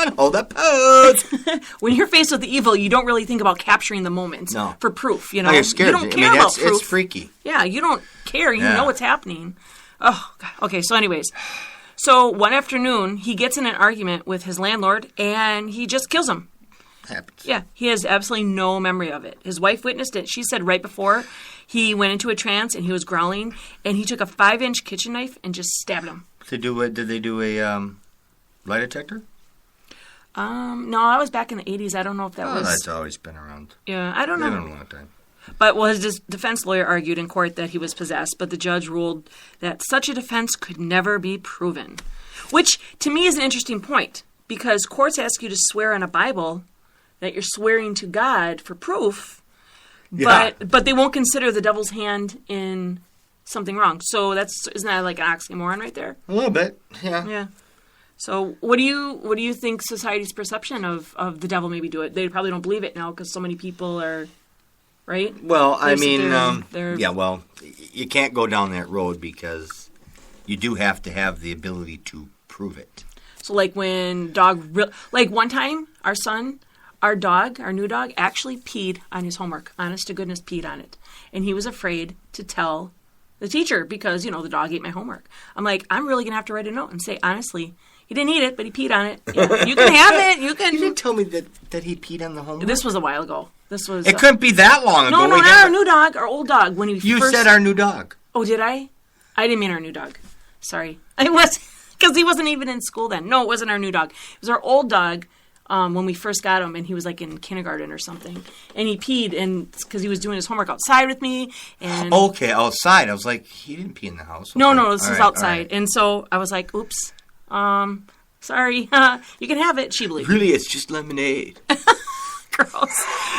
on, hold up pose. When you're faced with the evil, you don't really think about capturing the moment for proof. You know, you're scared. You don't care about proof. It's freaky. Yeah, you don't care. You know what's happening. Oh, God. Okay. So, anyways, one afternoon he gets in an argument with his landlord, and he just kills him. Happens. Yeah, he has absolutely no memory of it. His wife witnessed it. She said right before he went into a trance and he was growling, and he took a 5-inch kitchen knife and just stabbed him. Did they do a lie detector? No, that was back in the 80s. I don't know if that was. That's always been around. Yeah, I don't know. It's been a long time. But his defense lawyer argued in court that he was possessed, but the judge ruled that such a defense could never be proven, which to me is an interesting point because courts ask you to swear on a Bible that you're swearing to God for proof, but they won't consider the devil's hand in something wrong. So isn't that like an oxymoron right there? A little bit, yeah. Yeah. So what do you think society's perception of the devil maybe do it? They probably don't believe it now because so many people are, right? Well, you can't go down that road because you do have to have the ability to prove it. So like when one time our new dog, actually peed on his homework. Honest to goodness, peed on it. And he was afraid to tell the teacher because, the dog ate my homework. I'm like, I'm really going to have to write a note and say, honestly, he didn't eat it, but he peed on it. Yeah, you can have it. You didn't tell me that he peed on the homework? This was a while ago. It couldn't be that long ago. No, not our new dog, our old dog. When you said our new dog. Oh, did I? I didn't mean our new dog. Sorry. It was because he wasn't even in school then. No, it wasn't our new dog. It was our old dog. When we first got him, and he was like in kindergarten or something, and he peed, and because he was doing his homework outside with me, and outside. I was like, he didn't pee in the house. Okay. No, this is outside, right. And so I was like, oops, sorry, you can have it. She believed. Really, it's just lemonade. Gross.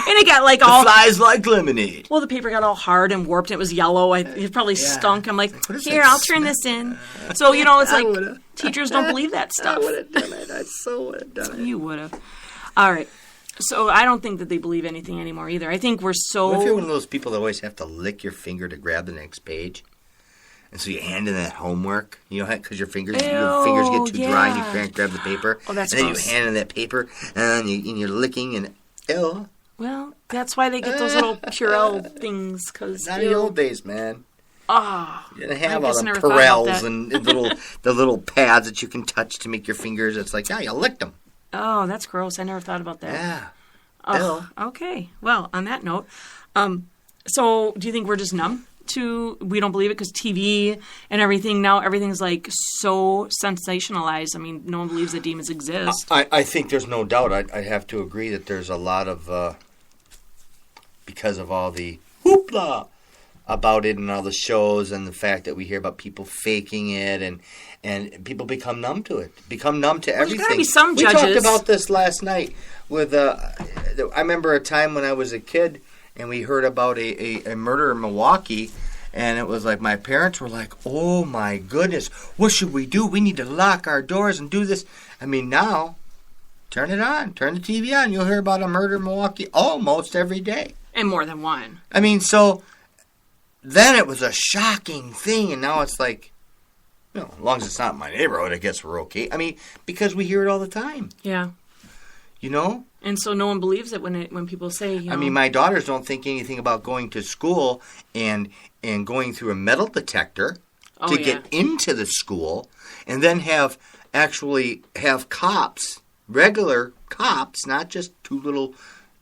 And it got like all flies like lemonade. Well, the paper got all hard and warped. It was yellow. It probably stunk. I'm like, here, I'll turn this in. So it's like teachers don't believe that stuff. I would have done it. I so would have done it. You would have. All right. So I don't think that they believe anything anymore either. I think we're so. What if you're one of those people that always have to lick your finger to grab the next page? And so you hand in that homework, because your fingers get too dry and you can't grab the paper. Oh, that's and then gross. You hand in that paper and you're licking and ew. Well, that's why they get those little Purell things. Not in the old days, man. Oh, you didn't have all the Purells and the little pads that you can touch to make your fingers. It's like, you licked them. Oh, that's gross. I never thought about that. Yeah. Oh, okay. Well, on that note, so do you think we're just numb to, we don't believe it because TV and everything, now everything's like so sensationalized. I mean, no one believes that demons exist. I think there's no doubt. I have to agree that there's a lot of, because of all the hoopla about it and all the shows and the fact that we hear about people faking it and people become numb to it, become numb to everything. There's got to be some judges. We talked about this last night with, I remember a time when I was a kid and we heard about a murder in Milwaukee, and it was like my parents were like, oh my goodness, what should we do? We need to lock our doors and do this. I mean, now, turn it on, turn the TV on, you'll hear about a murder in Milwaukee almost every day. And more than one. I mean, so then it was a shocking thing, and now it's like, as long as it's not in my neighborhood, I guess we're okay. I mean, because we hear it all the time. Yeah. And so no one believes it when people say, I mean, my daughters don't think anything about going to school and going through a metal detector to get into the school, and then have cops, regular cops, not just two little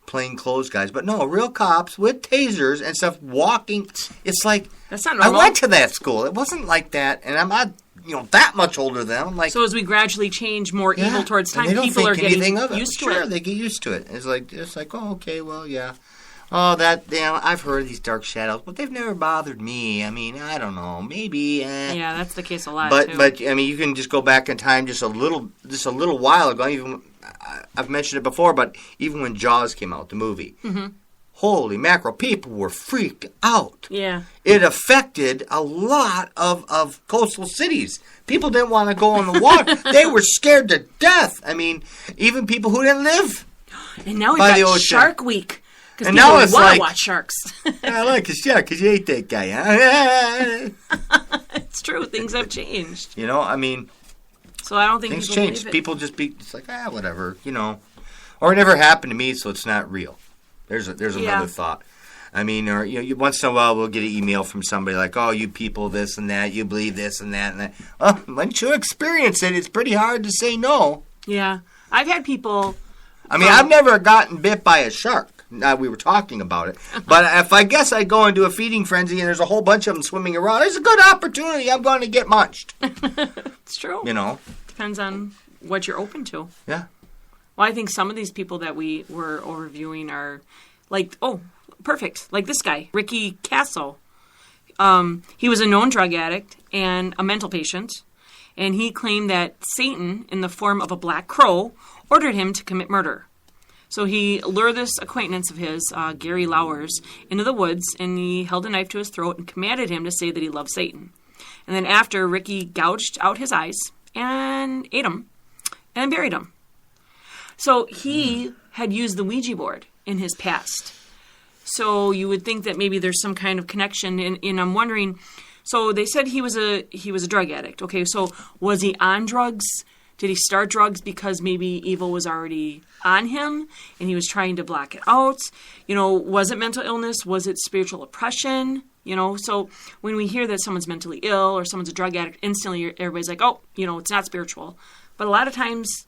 plainclothes guys, but no, real cops with tasers and stuff walking. It's like, that's not normal. I went to that school. It wasn't like that, and I'm not that much older than them. I'm like, so as we gradually change more evil towards time, people are getting used to it. Sure, they get used to it. It's like, oh, okay, well, yeah. Oh, I've heard of these dark shadows, but they've never bothered me. I mean, I don't know, maybe. Yeah, that's the case a lot, but, too. But I mean, you can just go back in time just a little while ago. Even I've mentioned it before, but even when Jaws came out, the movie. Mm-hmm. Holy mackerel, people were freaked out. Yeah. It affected a lot of coastal cities. People didn't want to go on the water. They were scared to death. I mean, even people who didn't live and now we've got Shark Week. And now it's like, watch sharks. Yeah, I like a shark because you ate that guy, huh? It's true. Things have changed. I mean... So I don't think things people change. believe it. People just it's like, whatever, or it never happened to me, so it's not real. There's another thought. I mean, or once in a while we'll get an email from somebody like, "Oh, you people, this and that, you believe this and that and that." Well, once you experience it, it's pretty hard to say no. Yeah, I've had people. I mean, I've never gotten bit by a shark. Now, we were talking about it. But if I guess I go into a feeding frenzy and there's a whole bunch of them swimming around, it's a good opportunity. I'm going to get munched. It's true. Depends on what you're open to. Yeah. Well, I think some of these people that we were overviewing are like, perfect. Like this guy, Ricky Castle. He was a known drug addict and a mental patient. And he claimed that Satan, in the form of a black crow, ordered him to commit murder. So he lured this acquaintance of his, Gary Lowers, into the woods, and he held a knife to his throat and commanded him to say that he loved Satan. And then after, Ricky gouged out his eyes and ate him and buried him. So he had used the Ouija board in his past. So you would think that maybe there's some kind of connection, and I'm wondering. So they said he was a drug addict. Okay, so was he on drugs? Did he start drugs because maybe evil was already on him and he was trying to block it out? Was it mental illness? Was it spiritual oppression? So when we hear that someone's mentally ill or someone's a drug addict, instantly everybody's like, it's not spiritual. But a lot of times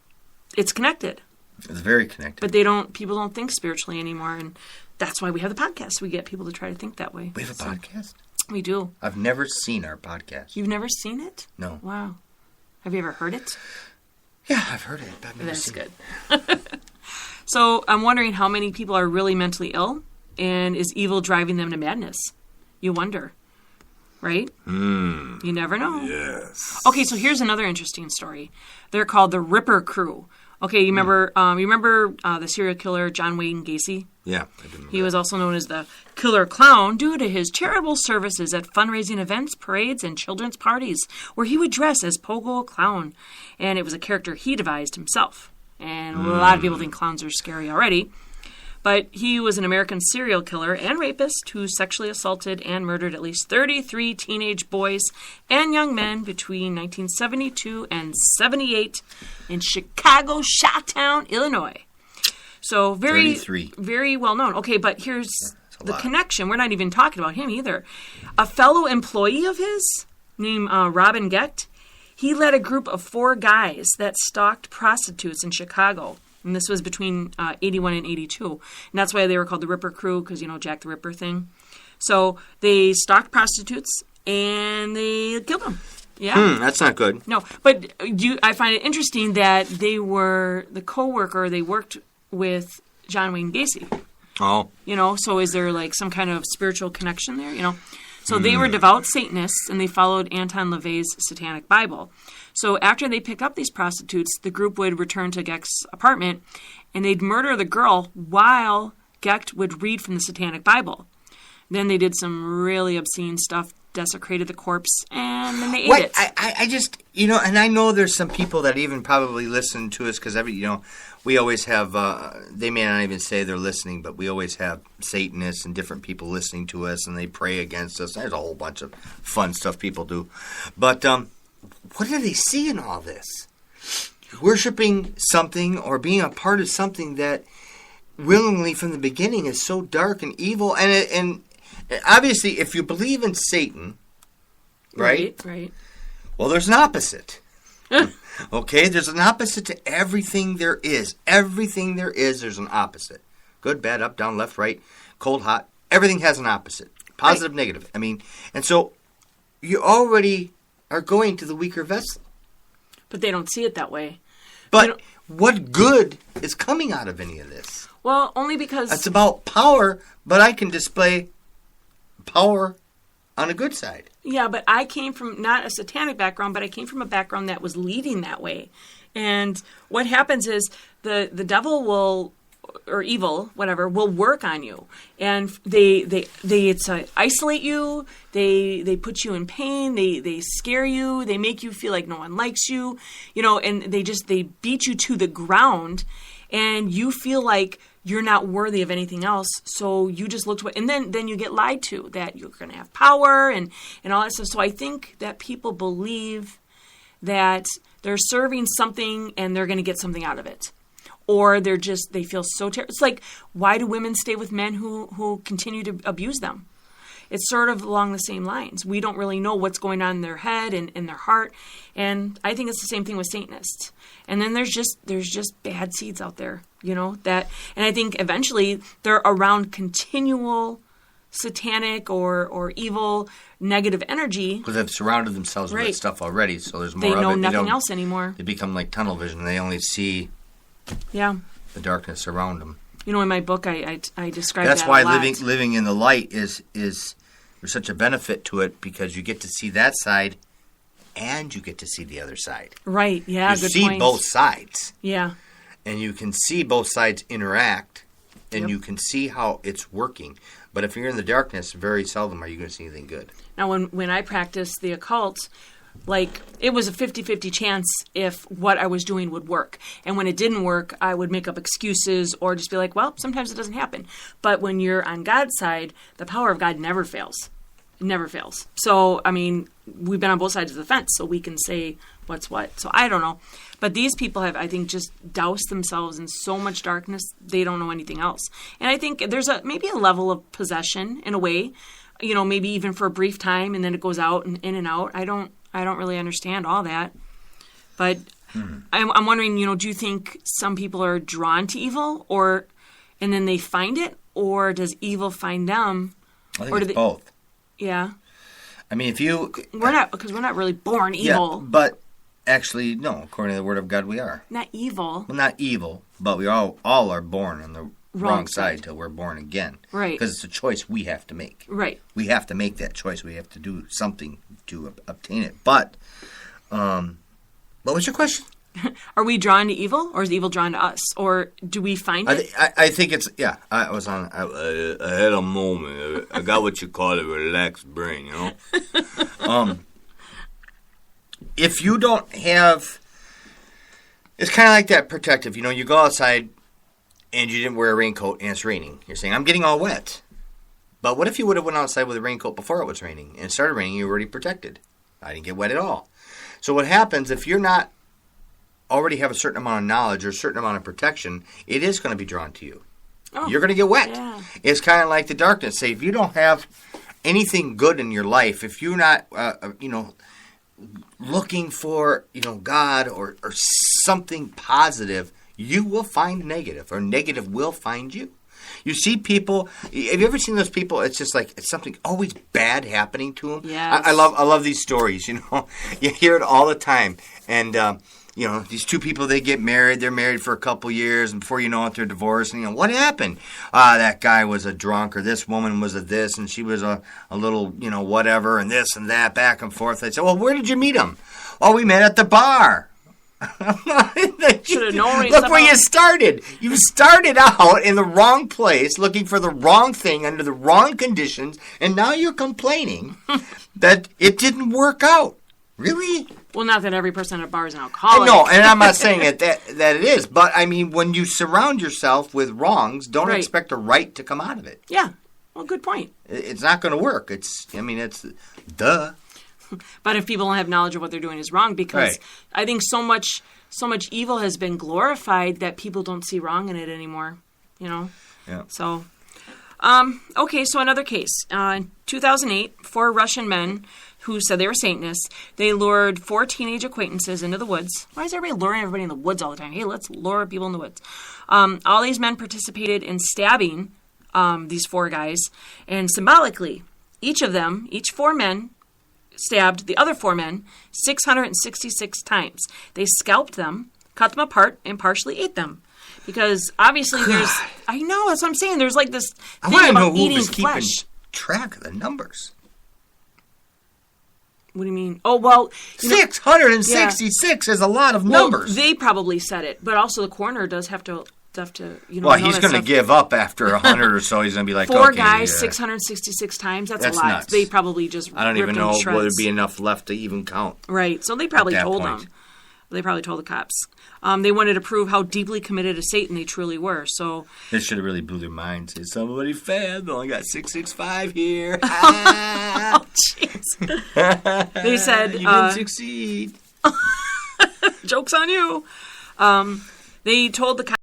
it's connected. It's very connected. But people don't think spiritually anymore. And that's why we have the podcast. We get people to try to think that way. We have a podcast? We do. I've never seen our podcast. You've never seen it? No. Wow. Have you ever heard it? Yeah, I've heard it, but I've never seen it. That's good. So I'm wondering how many people are really mentally ill, and is evil driving them to madness? You wonder, right? You never know. Yes. Okay, so here's another interesting story. They're called the Ripper Crew. Okay, you remember the serial killer John Wayne Gacy? Yeah, I do remember. He was also known as the Killer Clown due to his charitable services at fundraising events, parades, and children's parties, where he would dress as Pogo Clown. And it was a character he devised himself. And a lot of people think clowns are scary already. But he was an American serial killer and rapist who sexually assaulted and murdered at least 33 teenage boys and young men between 1972 and 78 in Chicago, Chi-Town, Illinois. So very, 33. very well known. Okay, but here's the connection. We're not even talking about him either. A fellow employee of his named Robin Gecht, he led a group of 4 guys that stalked prostitutes in Chicago. And this was between 81 and 82. And that's why they were called the Ripper Crew, because, Jack the Ripper thing. So they stalked prostitutes and they killed them. Yeah. That's not good. No, but I find it interesting that they were the co-worker, they worked with John Wayne Gacy. Oh. So is there like some kind of spiritual connection there, So they were devout Satanists, and they followed Anton LaVey's Satanic Bible. So after they picked up these prostitutes, the group would return to Gecht's apartment, and they'd murder the girl while Gecht would read from the Satanic Bible. Then they did some really obscene stuff, desecrated the corpse, and then they ate it. I just, and I know there's some people that even probably listen to us because we always have, they may not even say they're listening, but we always have Satanists and different people listening to us, and they pray against us. There's a whole bunch of fun stuff people do. But what do they see in all this? Worshipping something or being a part of something that willingly from the beginning is so dark and evil. And obviously, if you believe in Satan, right? Right. Well, there's an opposite. Okay? There's an opposite to everything there is. Everything there is, there's an opposite. Good, bad, up, down, left, right, cold, hot. Everything has an opposite. Positive, right. Negative. And so you already are going to the weaker vessel. But they don't see it that way. But what good is coming out of any of this? Well, only because... It's about power, but I can display power on a good side. Yeah, but I came from not a satanic background, but I came from a background that was leading that way. And what happens is the devil will, or evil, whatever, will work on you. And they isolate you, they put you in pain, they scare you, they make you feel like no one likes you, and they beat you to the ground, and you feel like you're not worthy of anything else, so you just look to it. And then you get lied to, that you're going to have power and all that stuff. So I think that people believe that They're serving something and they're going to get something out of it. Or they feel so terrible. It's like, why do women stay with men who continue to abuse them? It's sort of along the same lines. We don't really know what's going on in their head and in their heart. And I think it's the same thing with Satanists. And then there's just bad seeds out there, and I think eventually they're around continual satanic or evil negative energy. Because they've surrounded themselves with that stuff already, so there's more of it. They know nothing nothing else anymore. They become like tunnel vision. They only see the darkness around them. In my book, I describe that's that why a lot. living in the light is there's such a benefit to it, because you get to see that side and you get to see the other side. Right, yeah, you good see point. both sides. Yeah. And you can see both sides interact, and you can see how it's working. But if you're in the darkness, very seldom are you going to see anything good. Now, when I practiced the occult, it was a 50-50 chance if what I was doing would work. And when it didn't work, I would make up excuses or just be like, well, sometimes it doesn't happen. But when you're on God's side, the power of God never fails. It never fails. So, I mean, we've been on both sides of the fence, so we can say what's what. So I don't know. But these people have, I think, just doused themselves in so much darkness, they don't know anything else. And I think there's maybe a level of possession in a way, maybe even for a brief time, and then it goes out and in and out. I don't really understand all that. But I'm wondering, do you think some people are drawn to evil, and then they find it, or does evil find them? I think it's both. Yeah. I mean, we're not really born evil. Yeah, but actually, no. According to the Word of God, we are. Not evil. Well, not evil, but we all are born on the wrong side till we're born again. Right. Because it's a choice we have to make. Right. We have to make that choice. We have to do something to obtain it. But, what was your question? Are we drawn to evil, or is evil drawn to us, or do we find it? I think it's I had a moment. I got what you call a relaxed brain. If you don't have, it's kind of like that protective. You go outside and you didn't wear a raincoat and it's raining. You're saying, I'm getting all wet. But what if you would have went outside with a raincoat before it was raining and it started raining? You were already protected. I didn't get wet at all. So what happens if you're not already have a certain amount of knowledge or a certain amount of protection, it is going to be drawn to you. Oh, you're going to get wet. Yeah. It's kind of like the darkness. Say, if you don't have anything good in your life, if you're not, looking for, God or something positive, you will find negative, or negative will find you. You see people. Have you ever seen those people? It's just like it's something always bad happening to them. Yes. I love these stories. You hear it all the time, and these two people, they get married. They're married for a couple years, and before you know it, they're divorced. And what happened? That guy was a drunk, or this woman was a this, and she was a little, whatever, and this and that, back and forth. They say, well, where did you meet him? Oh, we met at the bar. Should have known. Look where you started. You started out in the wrong place, looking for the wrong thing under the wrong conditions, and now you're complaining that it didn't work out. Really? Well, not that every person at a bar is an alcoholic. No, and I'm not saying that it is, but I mean, when you surround yourself with wrongs, don't expect a right to come out of it. Yeah. Well, good point. It's not going to work. It's duh. But if people don't have knowledge of what they're doing is wrong, because I think so much evil has been glorified that people don't see wrong in it anymore. Yeah. So, okay. So another case in 2008, 4 Russian men who said they were Satanists. They lured 4 teenage acquaintances into the woods. Why is everybody luring everybody in the woods all the time? Hey, let's lure people in the woods. All these men participated in stabbing these 4 guys, and symbolically, each 4 men stabbed the other 4 men 666 times. They scalped them, cut them apart, and partially ate them. Because obviously I know, that's what I'm saying. There's like this thing about eating flesh. Keeping track of the numbers. What do you mean? Oh, well... 666 is a lot of numbers. Well, they probably said it, but also the coroner does have to well, he's going to give up after 100 or so. He's going to be like, 4 guys, 666 times. That's a lot. Nuts. They probably just I don't even know whether there'd be enough left to even count. Right. So they probably told them. They probably told the cops. They wanted to prove how deeply committed to Satan they truly were. So this should have really blew their minds. Say, somebody fed. They only got 665 here. Oh, jeez. They said you didn't succeed. Joke's on you. They told the